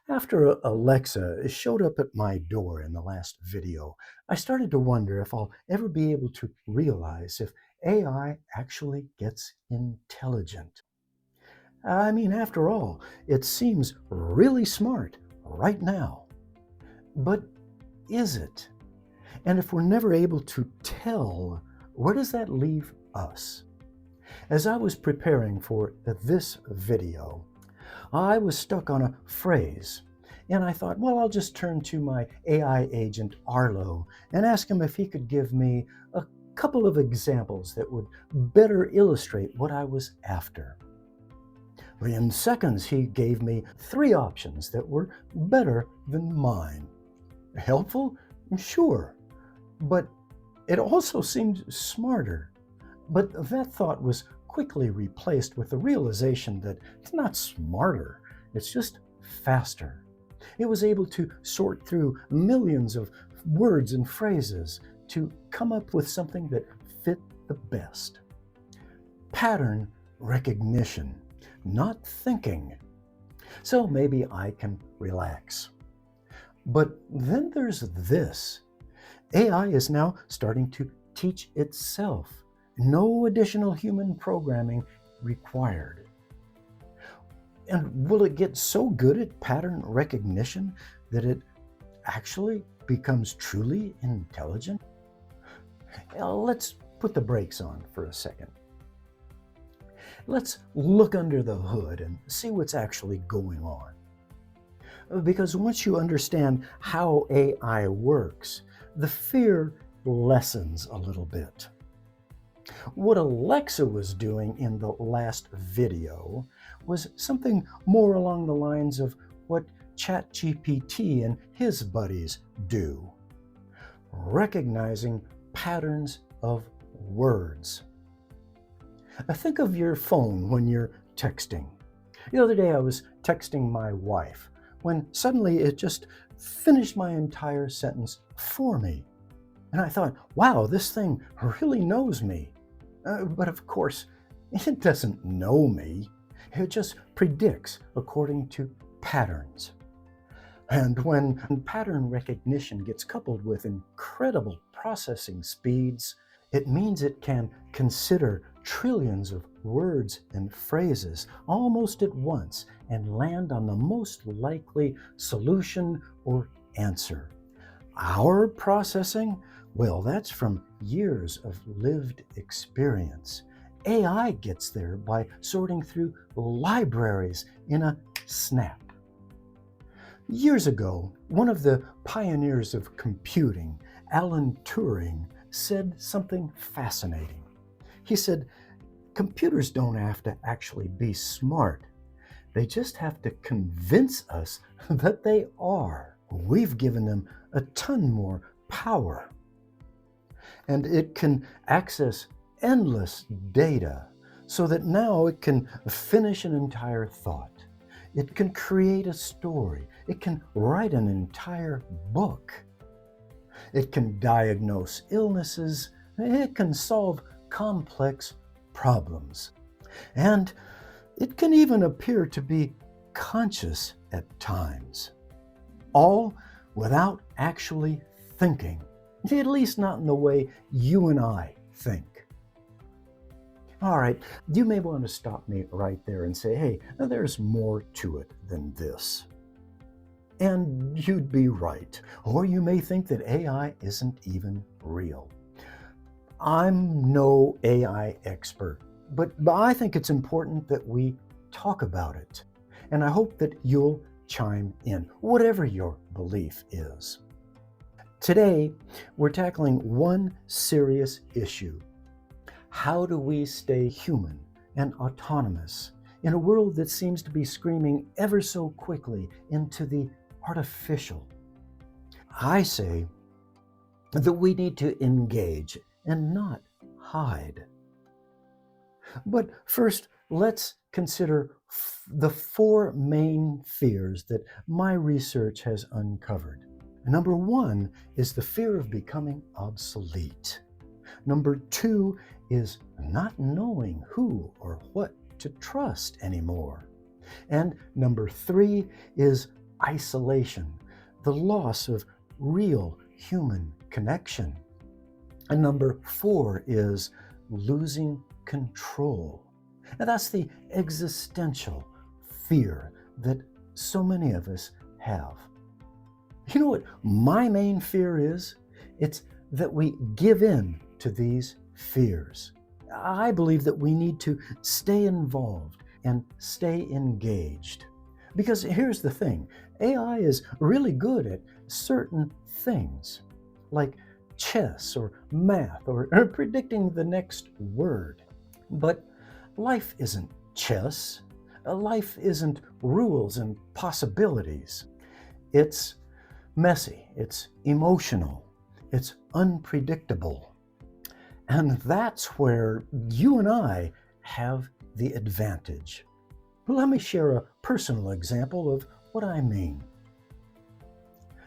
After Alexa showed up at my door in the last video, I started to wonder if I'll ever be able to realize if AI actually gets intelligent. I mean, after all, it seems really smart right now. But is it? And if we're never able to tell, where does that leave us? As I was preparing for this video, I was stuck on a phrase, and I thought, well, I'll just turn to my AI agent Arlo and ask him if he could give me a couple of examples that would better illustrate what I was after. In seconds, he gave me 3 options that were better than mine. Helpful? Sure. But it also seemed smarter. But that thought was quickly replaced with the realization that it's not smarter, it's just faster. It was able to sort through millions of words and phrases to come up with something that fit the best. Pattern recognition, not thinking. So maybe I can relax. But then there's this. AI is now starting to teach itself. No additional human programming required. And will it get so good at pattern recognition that it actually becomes truly intelligent? Let's put the brakes on for a second. Let's look under the hood and see what's actually going on. Because once you understand how AI works, the fear lessens a little bit. What Alexa was doing in the last video was something more along the lines of what ChatGPT and his buddies do, recognizing patterns of words. Think of your phone when you're texting. The other day I was texting my wife when suddenly it just finished my entire sentence for me. And I thought, wow, this thing really knows me. But of course, it doesn't know me. It just predicts according to patterns. And when pattern recognition gets coupled with incredible processing speeds, it means it can consider trillions of words and phrases almost at once and land on the most likely solution or answer. Our processing, well, that's from years of lived experience. AI gets there by sorting through libraries in a snap. Years ago, one of the pioneers of computing, Alan Turing, said something fascinating. He said, computers don't have to actually be smart. They just have to convince us that they are. We've given them a ton more power. And it can access endless data so that now it can finish an entire thought. It can create a story. It can write an entire book. It can diagnose illnesses. It can solve complex problems. And it can even appear to be conscious at times. All without actually thinking, at least not in the way you and I think. All right, you may want to stop me right there and say, hey, there's more to it than this. And you'd be right. Or you may think that AI isn't even real. I'm no AI expert, but I think it's important that we talk about it. And I hope that you'll chime in, whatever your belief is. Today, we're tackling one serious issue. How do we stay human and autonomous in a world that seems to be screaming ever so quickly into the artificial? I say that we need to engage and not hide. But first, let's consider the 4 main fears that my research has uncovered. Number 1 is the fear of becoming obsolete. Number 2 is not knowing who or what to trust anymore. And number 3 is isolation, the loss of real human connection. And number 4 is losing control. And that's the existential fear that so many of us have. You know what my main fear is? It's that we give in to these fears. I believe that we need to stay involved and stay engaged. Because here's the thing, AI is really good at certain things, like chess or math or predicting the next word. But life isn't chess. Life isn't rules and possibilities. It's messy, it's emotional, it's unpredictable. And that's where you and I have the advantage. Let me share a personal example of what I mean.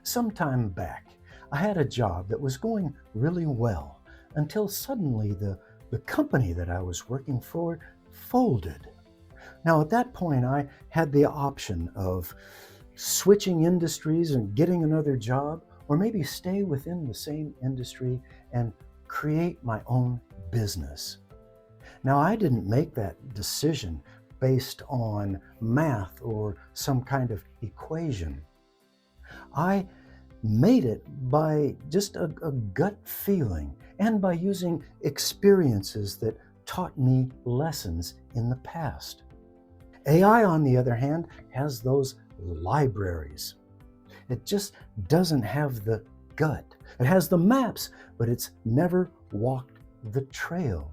Some time back, I had a job that was going really well until suddenly the company that I was working for folded. Now, at that point, I had the option of switching industries and getting another job, or maybe stay within the same industry and create my own business. Now, I didn't make that decision based on math or some kind of equation. I made it by just a gut feeling and by using experiences that taught me lessons in the past. AI, on the other hand, has those libraries. It just doesn't have the gut. It has the maps, but it's never walked the trail.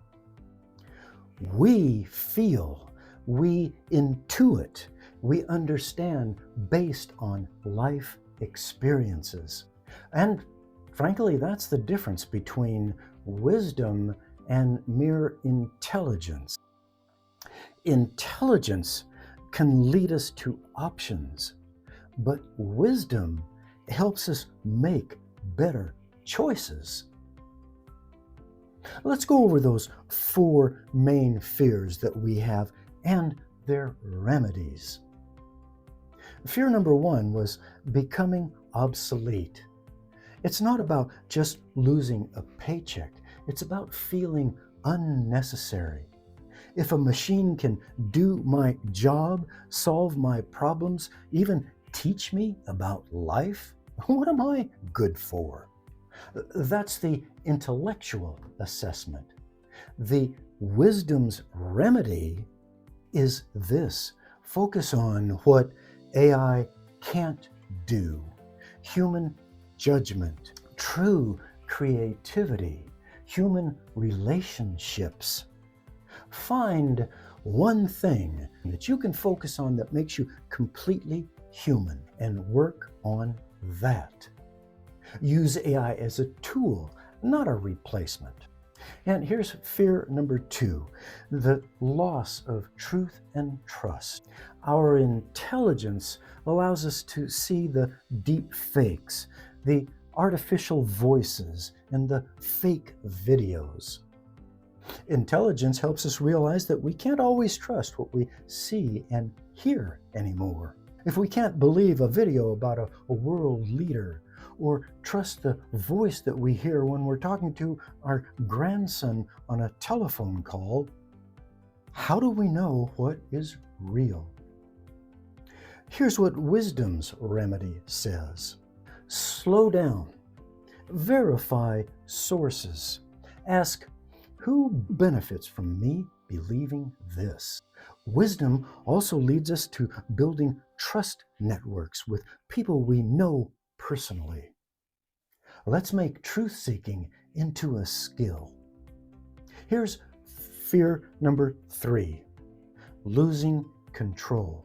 We feel, we intuit, we understand based on life experiences. And frankly, that's the difference between wisdom and mere intelligence. Intelligence can lead us to options, but wisdom helps us make better choices. Let's go over those 4 main fears that we have and their remedies. Fear number 1 was becoming obsolete. It's not about just losing a paycheck. It's about feeling unnecessary. If a machine can do my job, solve my problems, even teach me about life, what am I good for? That's the intellectual assessment. The wisdom's remedy is this: focus on what AI can't do. Human judgment, true creativity, human relationships. Find one thing that you can focus on that makes you completely human and work on that. Use AI as a tool, not a replacement. And here's fear number 2, the loss of truth and trust. Our intelligence allows us to see the deepfakes, the artificial voices, and the fake videos. Intelligence helps us realize that we can't always trust what we see and hear anymore. If we can't believe a video about a world leader, or trust the voice that we hear when we're talking to our grandson on a telephone call, how do we know what is real? Here's what wisdom's remedy says: slow down, verify sources, ask, who benefits from me believing this? Wisdom also leads us to building trust networks with people we know personally. Let's make truth-seeking into a skill. Here's fear number 3, losing control.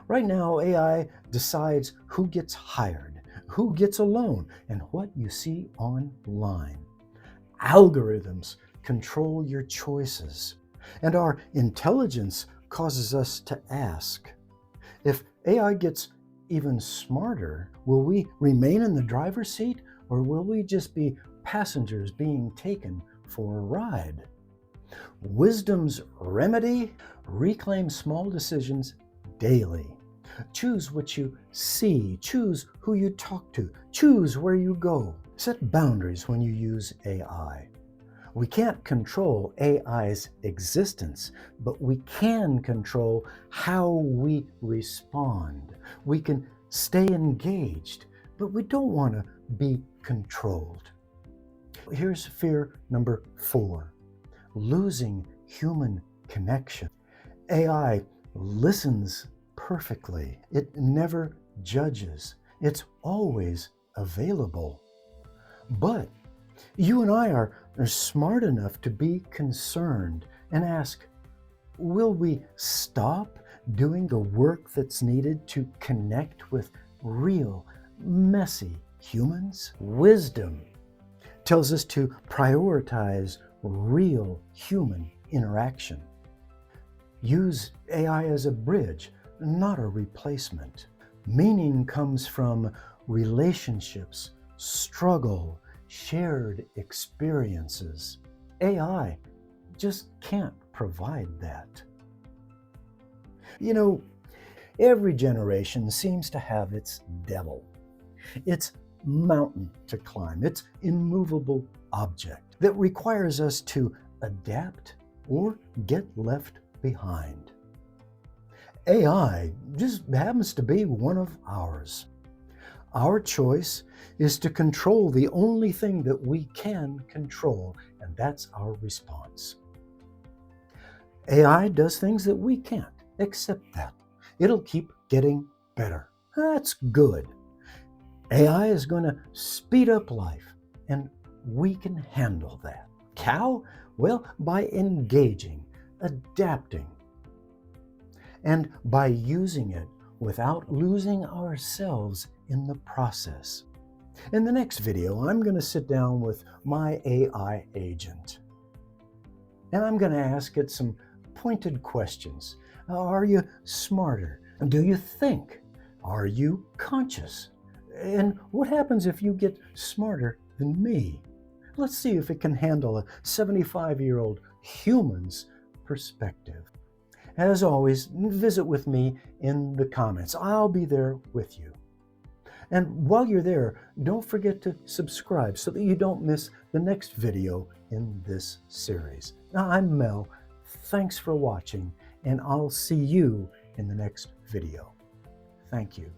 Right now, AI decides who gets hired, who gets a loan, and what you see online. Algorithms control your choices, and our intelligence causes us to ask, if AI gets even smarter, will we remain in the driver's seat, or will we just be passengers being taken for a ride? Wisdom's remedy: reclaim small decisions daily. Choose what you see, choose who you talk to, choose where you go. Set boundaries when you use AI. We can't control AI's existence, but we can control how we respond. We can stay engaged, but we don't want to be controlled. Here's fear number 4, losing human connection. AI listens perfectly. It never judges. It's always available. But you and I are smart enough to be concerned and ask, will we stop doing the work that's needed to connect with real, messy humans? Wisdom tells us to prioritize real human interaction. Use AI as a bridge, not a replacement. Meaning comes from relationships, struggle, shared experiences. AI just can't provide that. You know, every generation seems to have its devil, its mountain to climb, its immovable object that requires us to adapt or get left behind. AI just happens to be one of ours. Our choice is to control the only thing that we can control, and that's our response. AI does things that we can't. Accept that. It'll keep getting better. That's good. AI is going to speed up life, and we can handle that. How? Well, by engaging, adapting, and by using it without losing ourselves in the process. In the next video, I'm going to sit down with my AI agent, and I'm going to ask it some pointed questions. Are you smarter? Do you think? Are you conscious? And what happens if you get smarter than me? Let's see if it can handle a 75-year-old human's perspective. As always, visit with me in the comments. I'll be there with you. And while you're there, don't forget to subscribe so that you don't miss the next video in this series. I'm Mel. Thanks for watching, and I'll see you in the next video. Thank you.